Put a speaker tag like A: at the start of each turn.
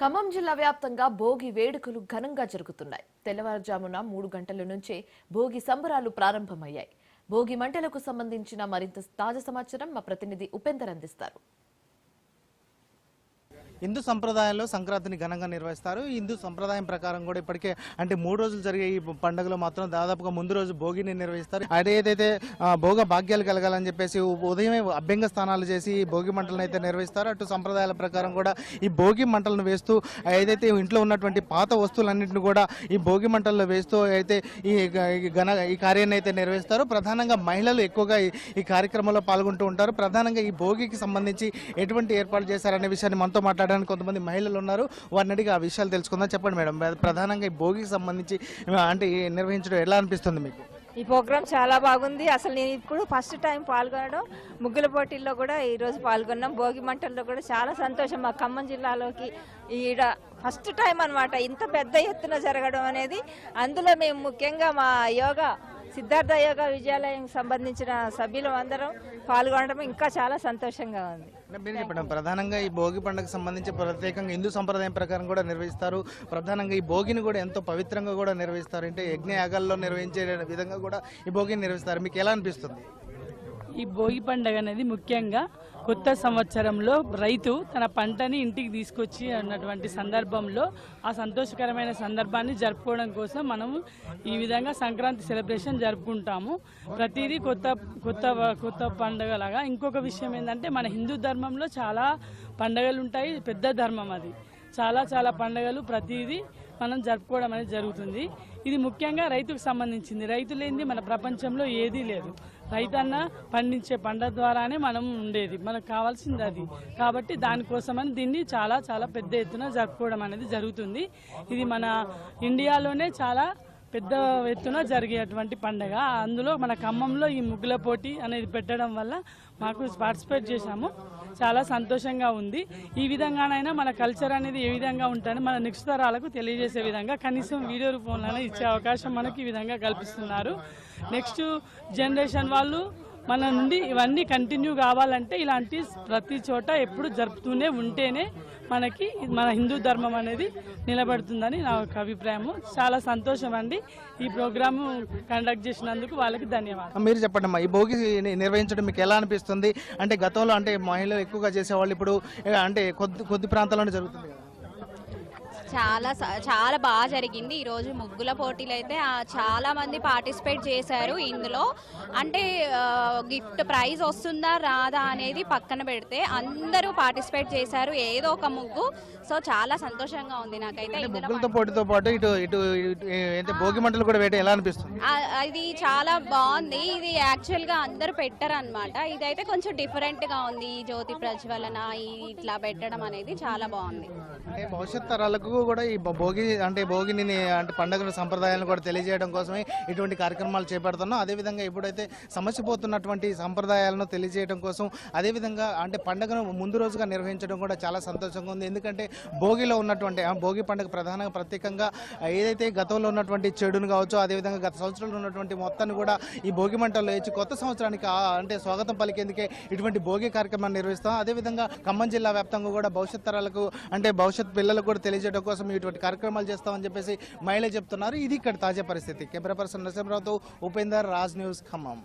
A: ఖమ్మం జిల్లా వ్యాప్తంగా భోగి వేడుకలు ఘనంగా జరుగుతున్నాయి. తెల్లవారుజామున 3 గంటల నుంచే భోగి సంబరాలు ప్రారంభమయ్యాయి. భోగి మంటలకు సంబంధించిన మరింత తాజా సమాచారం మా ప్రతినిధి ఉపేందర్ అందిస్తారు.
B: హిందూ సంప్రదాయంలో సంక్రాంతిని ఘనంగా నిర్వహిస్తారు. హిందూ సంప్రదాయం ప్రకారం కూడా ఇప్పటికే అంటే 3 రోజులు జరిగే ఈ పండుగలో మాత్రం దాదాపుగా ముందు రోజు భోగిని నిర్వహిస్తారు. ఏదైతే భోగ భాగ్యాలు కలగాలని చెప్పేసి ఉదయమే అభ్యంగ స్నానాలు చేసి భోగి మంటలను అయితే నిర్వహిస్తారు. అటు సంప్రదాయాల ప్రకారం కూడా ఈ భోగి మంటలను వేస్తూ ఏదైతే ఇంట్లో ఉన్నటువంటి పాత వస్తువులన్నింటిని కూడా ఈ భోగి మంటల్లో వేస్తూ అయితే ఈ కార్యాన్ని అయితే నిర్వహిస్తారు. ప్రధానంగా మహిళలు ఎక్కువగా ఈ కార్యక్రమంలో పాల్గొంటూ ఉంటారు. ప్రధానంగా ఈ భోగికి సంబంధించి ఎటువంటి ఏర్పాట్లు చేశారనే విషయాన్ని మనతో మాట్లాడడానికి కొంతమంది మహిళలు ఉన్నారు. వారిని అడిగి ఆ విషయాలు తెలుసుకుందాం. చెప్పండి మేడం, ప్రధానంగా ఈ భోగికి సంబంధించి అంటే నిర్వహించడం ఎలా అనిపిస్తుంది మీకు?
C: ఈ ప్రోగ్రామ్ చాలా బాగుంది. అసలు నేను ఇప్పుడు ఫస్ట్ టైం పాల్గొనడం. ముగ్గుల పోటీల్లో కూడా ఈరోజు పాల్గొన్నాం. భోగి మంటల్లో కూడా చాలా సంతోషం. మా ఖమ్మం జిల్లాలోకి ఈడ ఫస్ట్ టైం అనమాట ఇంత పెద్ద ఎత్తున జరగడం అనేది. అందులో మేము ముఖ్యంగా మా యోగా సిద్ధార్థ యోగా విద్యాలయం సంబంధించిన సభ్యులు అందరం పాల్గొనడం ఇంకా చాలా సంతోషంగా ఉంది.
B: మీరు చెప్పండి, ప్రధానంగా ఈ భోగి పండుగకు సంబంధించి ప్రత్యేకంగా హిందూ సంప్రదాయం ప్రకారం కూడా నిర్వహిస్తారు. ప్రధానంగా ఈ భోగిని కూడా ఎంతో పవిత్రంగా కూడా నిర్వహిస్తారు. అంటే యజ్ఞయాగాల్లో నిర్వహించే విధంగా కూడా ఈ భోగిని నిర్వహిస్తారు. మీకు ఎలా అనిపిస్తుంది?
D: ఈ భోగి పండుగ అనేది ముఖ్యంగా కొత్త సంవత్సరంలో రైతు తన పంటని ఇంటికి తీసుకొచ్చి అన్నటువంటి సందర్భంలో ఆ సంతోషకరమైన సందర్భాన్ని జరుపుకోవడం కోసం మనము ఈ విధంగా సంక్రాంతి సెలబ్రేషన్ జరుపుకుంటాము. ప్రతిదీ కొత్త కొత్త కొత్త పండుగలాగా. ఇంకొక విషయం ఏంటంటే మన హిందూ ధర్మంలో చాలా పండుగలు ఉంటాయి. పెద్ద ధర్మం అది. చాలా చాలా పండుగలు ప్రతిదీ మనం జరుపుకోవడం అనేది జరుగుతుంది. ఇది ముఖ్యంగా రైతుకు సంబంధించింది. రైతు లేనిది మన ప్రపంచంలో ఏదీ లేదు. రైతన్న పండించే పంట ద్వారానే మనం ఉండేది. మనకు కావాల్సింది అది. కాబట్టి దానికోసమని దీన్ని చాలా చాలా పెద్ద ఎత్తున జరుపుకోవడం అనేది జరుగుతుంది. ఇది మన ఇండియాలోనే చాలా పెద్ద ఎత్తున జరిగేటువంటి పండుగ. అందులో మన ఖమ్మంలో ఈ ముగ్గుల పోటీ అనేది పెట్టడం వల్ల మాకు పార్టిసిపేట్ చేశాము. చాలా సంతోషంగా ఉంది. ఈ విధంగానైనా మన కల్చర్ అనేది ఏ విధంగా ఉంటుందని మన నెక్స్ట్ తరాలకు తెలియజేసే విధంగా కనీసం వీడియో రూపంలోనే ఇచ్చే అవకాశం మనకి ఈ విధంగా కల్పిస్తున్నారు. నెక్స్ట్ జనరేషన్ వాళ్ళు మన నుండి ఇవన్నీ కంటిన్యూ కావాలంటే ఇలాంటి ప్రతి చోట ఎప్పుడు జరుపుతూనే ఉంటేనే మనకి మన హిందూ ధర్మం అనేది నిలబడుతుందని నా ఒక అభిప్రాయము. చాలా సంతోషం అండి ఈ ప్రోగ్రాము కండక్ట్ చేసినందుకు వాళ్ళకి ధన్యవాదాలు.
B: మీరు చెప్పండి అమ్మా, ఈ భోగి నిర్వహించడం మీకు ఎలా అనిపిస్తుంది? అంటే గతంలో అంటే మహిళలు ఎక్కువగా చేసేవాళ్ళు, ఇప్పుడు అంటే కొద్ది ప్రాంతాల్లోనే జరుగుతుంది కదా?
E: చాలా బాగా జరిగింది. ఈరోజు ముగ్గుల పోటీలు అయితే చాలా మంది పార్టిసిపేట్ చేశారు. ఇందులో అంటే గిఫ్ట్ ప్రైజ్ వస్తుందా రాదా అనేది పక్కన పెడితే అందరూ పార్టిసిపేట్ చేశారు ఏదో ఒక ముగ్గు. సో చాలా సంతోషంగా ఉంది నాకైతే.
B: ముగ్గులతో పోటీతో పాటు ఇటు భోగి మంటలు కూడా వేయడం ఎలా అనిపిస్తుంది?
E: ఇది చాలా బాగుంది. ఇది యాక్చువల్ గా అందరూ పెట్టరు అనమాట. ఇదైతే కొంచెం డిఫరెంట్ గా ఉంది. జ్యోతి ప్రజ్వలన ఇట్లా పెట్టడం అనేది చాలా బాగుంది.
B: భవిష్యత్ తరాలకు కూడా ఈ భోగిని అంటే పండుగల సంప్రదాయాలను కూడా తెలియజేయడం కోసమే ఇటువంటి కార్యక్రమాలు చేపడుతున్నాం. అదేవిధంగా ఎప్పుడైతే సమస్యపోతున్నటువంటి సంప్రదాయాలను తెలియజేయడం కోసం అదేవిధంగా అంటే పండుగను ముందు రోజుగా నిర్వహించడం కూడా చాలా సంతోషంగా ఉంది. ఎందుకంటే భోగిలో ఉన్నటువంటి భోగి పండుగ ప్రధానంగా ప్రత్యేకంగా ఏదైతే గతంలో ఉన్నటువంటి చెడును కావచ్చు, అదేవిధంగా గత సంవత్సరంలో ఉన్నటువంటి మొత్తాన్ని కూడా ఈ భోగి మంటల్లో వేచి కొత్త సంవత్సరానికి అంటే స్వాగతం పలికేందుకే ఇటువంటి భోగి కార్యక్రమాన్ని నిర్వహిస్తాం. అదేవిధంగా ఖమ్మం జిల్లా వ్యాప్తంగా కూడా భవిష్యత్ తరాలకు అంటే భవిష్యత్ పిల్లలకు కూడా తెలియజేయడం కోసం ఇటువంటి కార్యక్రమాలు చేస్తామని చెప్పేసి మహిళలు చెప్తున్నారు. ఇది ఇక్కడ తాజా పరిస్థితి. కెమెరా పర్సన్ నరసింహరావుతో ఉపేందర్, రాజ్ న్యూస్, ఖమ్మం.